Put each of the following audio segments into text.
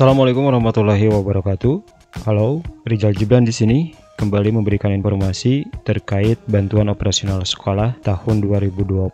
Assalamualaikum warahmatullahi wabarakatuh. Halo, Rizal Gibran di sini kembali memberikan informasi terkait bantuan operasional sekolah tahun 2022.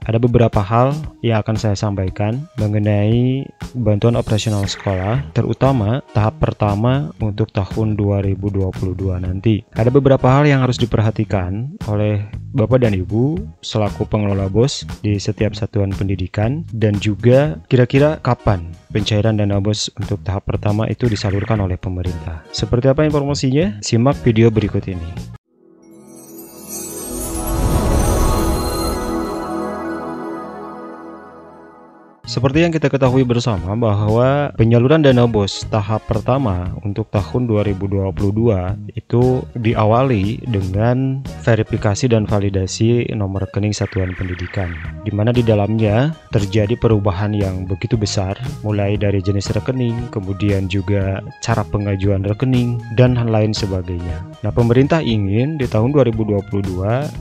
Ada beberapa hal yang akan saya sampaikan mengenai bantuan operasional sekolah, terutama tahap pertama untuk tahun 2022 nanti. Ada beberapa hal yang harus diperhatikan oleh Bapak dan Ibu selaku pengelola BOS di setiap satuan pendidikan, dan juga kira-kira kapan pencairan dana BOS untuk tahap pertama itu disalurkan oleh pemerintah. Seperti apa informasinya? Simak video berikut ini. Seperti yang kita ketahui bersama bahwa penyaluran dana BOS tahap pertama untuk tahun 2022 itu diawali dengan verifikasi dan validasi nomor rekening satuan pendidikan, di mana di dalamnya terjadi perubahan yang begitu besar, mulai dari jenis rekening, kemudian juga cara pengajuan rekening, dan hal lain sebagainya. Nah, pemerintah ingin di tahun 2022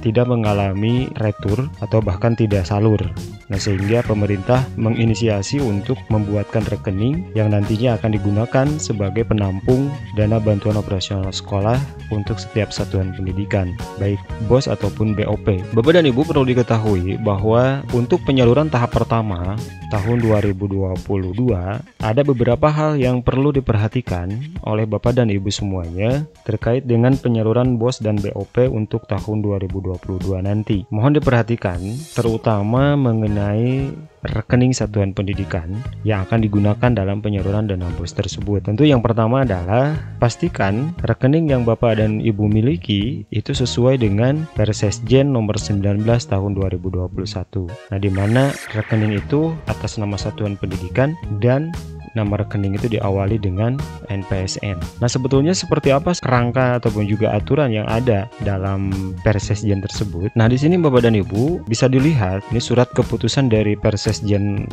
tidak mengalami retur atau bahkan tidak salur. Nah, sehingga pemerintah menginisiasi untuk membuatkan rekening yang nantinya akan digunakan sebagai penampung dana bantuan operasional sekolah untuk setiap satuan pendidikan, baik BOS ataupun BOP. Bapak dan Ibu perlu diketahui bahwa untuk penyaluran tahap pertama tahun 2022 ada beberapa hal yang perlu diperhatikan oleh Bapak dan Ibu semuanya terkait dengan penyaluran BOS dan BOP untuk tahun 2022 nanti. Mohon diperhatikan terutama mengenai rekening satuan pendidikan yang akan digunakan dalam penyaluran dana BOS tersebut. Tentu yang pertama adalah pastikan rekening yang Bapak dan Ibu miliki itu sesuai dengan Persesjen nomor 19 tahun 2021. Nah, di mana rekening itu atas nama satuan pendidikan dan nama rekening itu diawali dengan NPSN. Nah, sebetulnya seperti apa kerangka ataupun juga aturan yang ada dalam Persesjen tersebut? Nah, di sini Bapak dan Ibu bisa dilihat ini surat keputusan dari Persesjen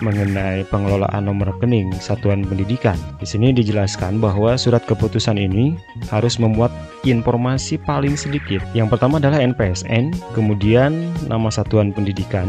mengenai pengelolaan nomor rekening satuan pendidikan. Di sini dijelaskan bahwa surat keputusan ini harus memuat informasi paling sedikit. Yang pertama adalah NPSN, kemudian nama satuan pendidikan,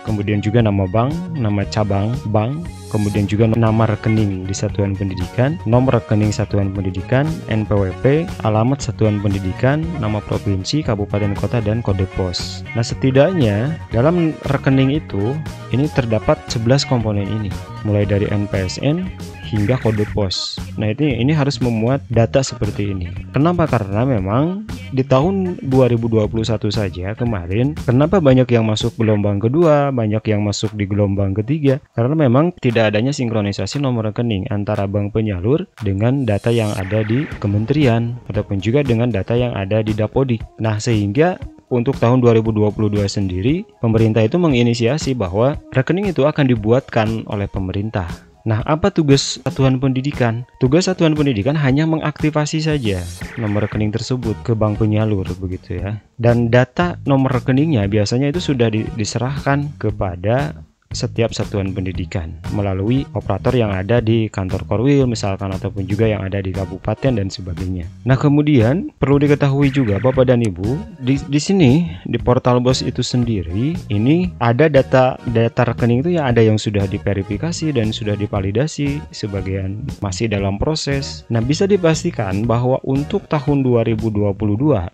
kemudian juga nama bank, nama cabang bank, kemudian juga nama rekening di satuan pendidikan, nomor rekening satuan pendidikan, NPWP, alamat satuan pendidikan, nama provinsi, kabupaten kota, dan kode pos. Nah, setidaknya dalam rekening itu ini terdapat 11 komponen ini, mulai dari NPSN hingga kode pos. Nah, ini harus memuat data seperti ini. Kenapa? Karena memang di tahun 2021 saja kemarin, kenapa banyak yang masuk gelombang kedua, banyak yang masuk di gelombang ketiga? Karena memang tidak adanya sinkronisasi nomor rekening antara bank penyalur dengan data yang ada di kementerian ataupun juga dengan data yang ada di Dapodik. Nah, sehingga untuk tahun 2022 sendiri, pemerintah itu menginisiasi bahwa rekening itu akan dibuatkan oleh pemerintah. Nah, apa tugas satuan pendidikan? Tugas satuan pendidikan hanya mengaktifasi saja nomor rekening tersebut ke bank penyalur, begitu ya. Dan data nomor rekeningnya biasanya itu sudah diserahkan kepada setiap satuan pendidikan melalui operator yang ada di kantor Korwil misalkan, ataupun juga yang ada di kabupaten dan sebagainya. Nah, kemudian perlu diketahui juga Bapak dan Ibu, di sini di portal BOS itu sendiri ini ada data rekening itu yang ada yang sudah diverifikasi dan sudah divalidasi, sebagian masih dalam proses. Nah, bisa dipastikan bahwa untuk tahun 2022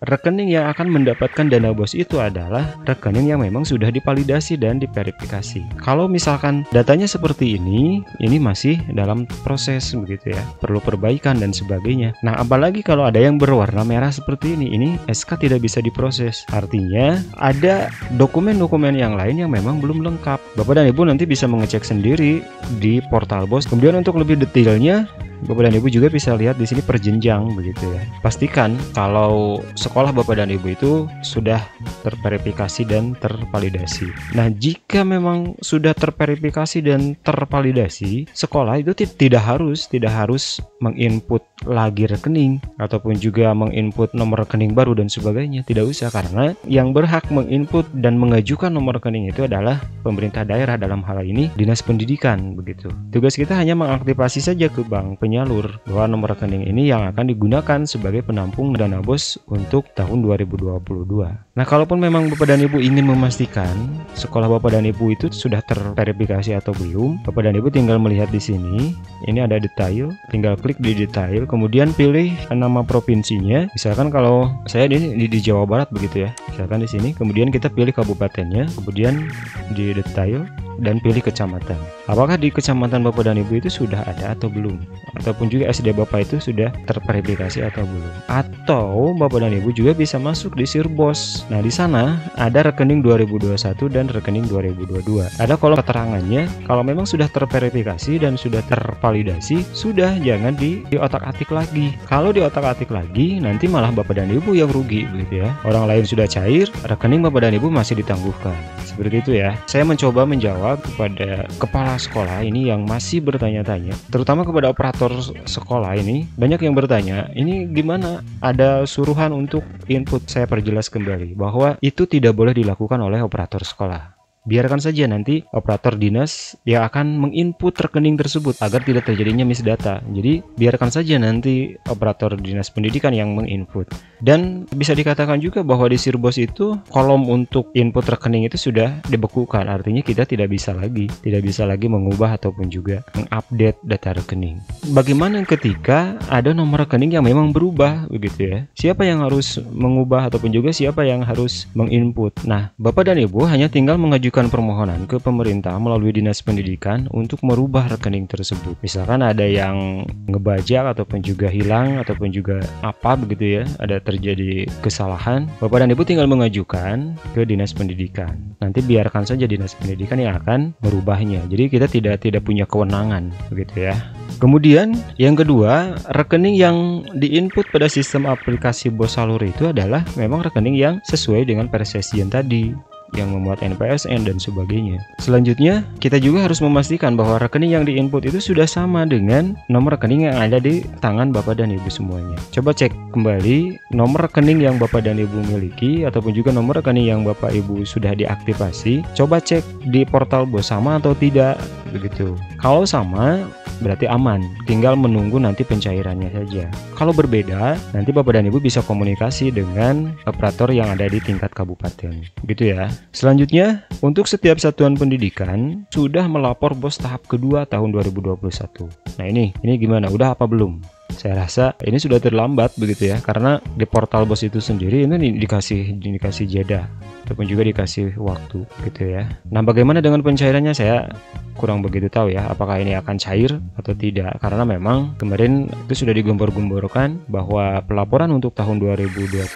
rekening yang akan mendapatkan dana BOS itu adalah rekening yang memang sudah divalidasi dan diverifikasi. Kalau misalkan datanya seperti ini masih dalam proses, begitu ya, perlu perbaikan dan sebagainya. Nah, apalagi kalau ada yang berwarna merah seperti ini SK tidak bisa diproses. Artinya ada dokumen-dokumen yang lain yang memang belum lengkap. Bapak dan Ibu nanti bisa mengecek sendiri di portal BOS. Kemudian untuk lebih detailnya, Bapak dan Ibu juga bisa lihat di sini perjenjang, begitu ya. Pastikan kalau sekolah Bapak dan Ibu itu sudah terverifikasi dan tervalidasi. Nah, jika memang sudah terverifikasi dan tervalidasi, sekolah itu tidak harus menginput lagi rekening ataupun juga menginput nomor rekening baru dan sebagainya. Tidak usah, karena yang berhak menginput dan mengajukan nomor rekening itu adalah pemerintah daerah, dalam hal ini Dinas Pendidikan, begitu. Tugas kita hanya mengaktifasi saja ke bank penyalur bahwa nomor rekening ini yang akan digunakan sebagai penampung dana BOS untuk tahun 2022. Nah, kalaupun memang Bapak dan Ibu ingin memastikan sekolah Bapak dan Ibu itu sudah terverifikasi atau belum, Bapak dan Ibu tinggal melihat di sini. Ini ada detail, tinggal klik di detail, kemudian pilih nama provinsinya. Misalkan kalau saya di Jawa Barat begitu ya. Misalkan di sini, kemudian kita pilih kabupatennya, kemudian di detail dan pilih kecamatan. Apakah di kecamatan Bapak dan Ibu itu sudah ada atau belum? Ataupun juga SD Bapak itu sudah terverifikasi atau belum? Atau Bapak dan Ibu juga bisa masuk di Sirbos. Nah, di sana ada rekening 2021 dan rekening 2022. Ada kolom keterangannya. Kalau memang sudah terverifikasi dan sudah tervalidasi, sudah, jangan diotak-atik lagi. Kalau diotak-atik lagi, nanti malah Bapak dan Ibu yang rugi begitu ya. Orang lain sudah cair, rekening Bapak dan Ibu masih ditangguhkan. Seperti itu ya. Saya mencoba menjawab kepada kepala sekolah ini yang masih bertanya-tanya, terutama kepada operator sekolah ini. Banyak yang bertanya, ini gimana? Ada suruhan untuk input. Saya perjelas kembali bahwa itu tidak boleh dilakukan oleh operator sekolah. Biarkan saja nanti operator dinas yang akan menginput rekening tersebut agar tidak terjadinya misdata. Jadi biarkan saja nanti operator dinas pendidikan yang menginput. Dan bisa dikatakan juga bahwa di Sirbos itu kolom untuk input rekening itu sudah dibekukan. Artinya kita tidak bisa lagi mengubah ataupun juga mengupdate data rekening. Bagaimana ketika ada nomor rekening yang memang berubah begitu ya? Siapa yang harus mengubah ataupun juga siapa yang harus menginput? Nah, Bapak dan Ibu hanya tinggal mengajukan permohonan ke pemerintah melalui dinas pendidikan untuk merubah rekening tersebut. Misalkan ada yang ngebajak ataupun juga hilang ataupun juga apa begitu ya, ada terjadi kesalahan, Bapak dan Ibu tinggal mengajukan ke dinas pendidikan. Nanti biarkan saja dinas pendidikan yang akan merubahnya. Jadi kita tidak punya kewenangan begitu ya. Kemudian yang kedua, rekening yang diinput pada sistem aplikasi BOS Salur itu adalah memang rekening yang sesuai dengan persesian tadi, yang memuat NPSN dan sebagainya. Selanjutnya, kita juga harus memastikan bahwa rekening yang diinput itu sudah sama dengan nomor rekening yang ada di tangan Bapak dan Ibu semuanya. Coba cek kembali nomor rekening yang Bapak dan Ibu miliki ataupun juga nomor rekening yang Bapak Ibu sudah diaktifasi. Coba cek di portal BOS sama atau tidak begitu. Kalau sama, berarti aman, tinggal menunggu nanti pencairannya saja. Kalau berbeda, nanti Bapak dan Ibu bisa komunikasi dengan operator yang ada di tingkat kabupaten, gitu ya. Selanjutnya, untuk setiap satuan pendidikan sudah melapor BOS tahap kedua tahun 2021. Nah ini gimana? Udah apa belum? Saya rasa ini sudah terlambat begitu ya, karena di portal BOS itu sendiri ini dikasih jeda ataupun juga dikasih waktu gitu ya. Nah, bagaimana dengan pencairannya saya kurang begitu tahu ya, apakah ini akan cair atau tidak, karena memang kemarin itu sudah digembor-gemborkan bahwa pelaporan untuk tahun 2021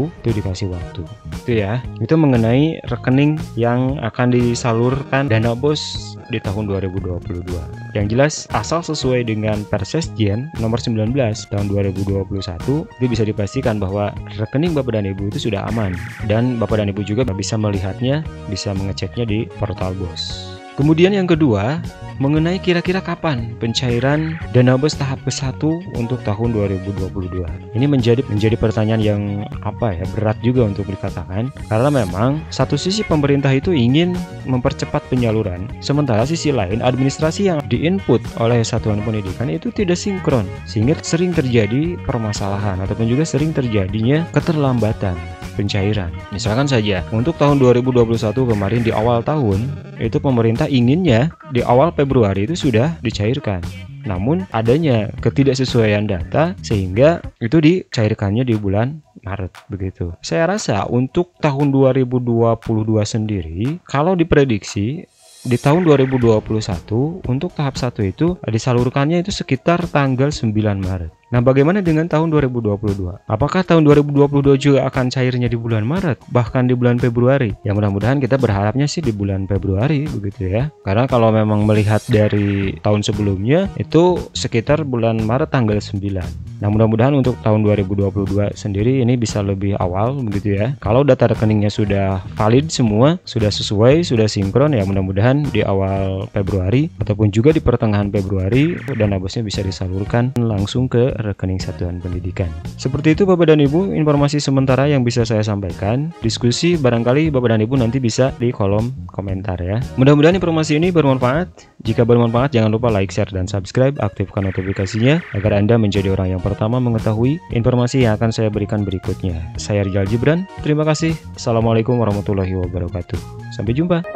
itu dikasih waktu. Itu ya. Itu mengenai rekening yang akan disalurkan dana BOS di tahun 2022. Yang jelas asal sesuai dengan Persesjen nomor 19 tahun 2021 itu bisa dipastikan bahwa rekening Bapak dan Ibu itu sudah aman, dan Bapak dan Ibu juga bisa melihatnya, bisa mengeceknya di portal BOS. Kemudian yang kedua, mengenai kira-kira kapan pencairan dana BOS tahap ke-1 untuk tahun 2022. Ini menjadi pertanyaan yang berat juga untuk dikatakan, karena memang satu sisi pemerintah itu ingin mempercepat penyaluran, sementara sisi lain administrasi yang diinput oleh satuan pendidikan itu tidak sinkron, sehingga sering terjadi permasalahan ataupun juga sering terjadinya keterlambatan pencairan. Misalkan saja untuk tahun 2021 kemarin di awal tahun itu pemerintah inginnya di awal Februari itu sudah dicairkan. Namun adanya ketidaksesuaian data sehingga itu dicairkannya di bulan Maret begitu. Saya rasa untuk tahun 2022 sendiri kalau diprediksi di tahun 2021 untuk tahap 1 itu disalurkannya itu sekitar tanggal 9 Maret. Nah, bagaimana dengan tahun 2022? Apakah tahun 2022 juga akan cairnya di bulan Maret, bahkan di bulan Februari? Ya mudah-mudahan kita berharapnya sih di bulan Februari begitu ya. Karena kalau memang melihat dari tahun sebelumnya itu sekitar bulan Maret tanggal 9. Nah, mudah-mudahan untuk tahun 2022 sendiri ini bisa lebih awal begitu ya. Kalau data rekeningnya sudah valid semua, sudah sesuai, sudah sinkron, ya mudah-mudahan di awal Februari ataupun juga di pertengahan Februari dana BOS-nya bisa disalurkan langsung ke rekening satuan pendidikan. Seperti itu Bapak dan Ibu, informasi sementara yang bisa saya sampaikan. Diskusi barangkali Bapak dan Ibu nanti bisa di kolom komentar ya. Mudah-mudahan informasi ini bermanfaat. Jika bermanfaat jangan lupa like, share, dan subscribe. Aktifkan notifikasinya agar Anda menjadi orang yang pertama mengetahui informasi yang akan saya berikan berikutnya. Saya Rizal Gibran, terima kasih. Assalamualaikum warahmatullahi wabarakatuh. Sampai jumpa.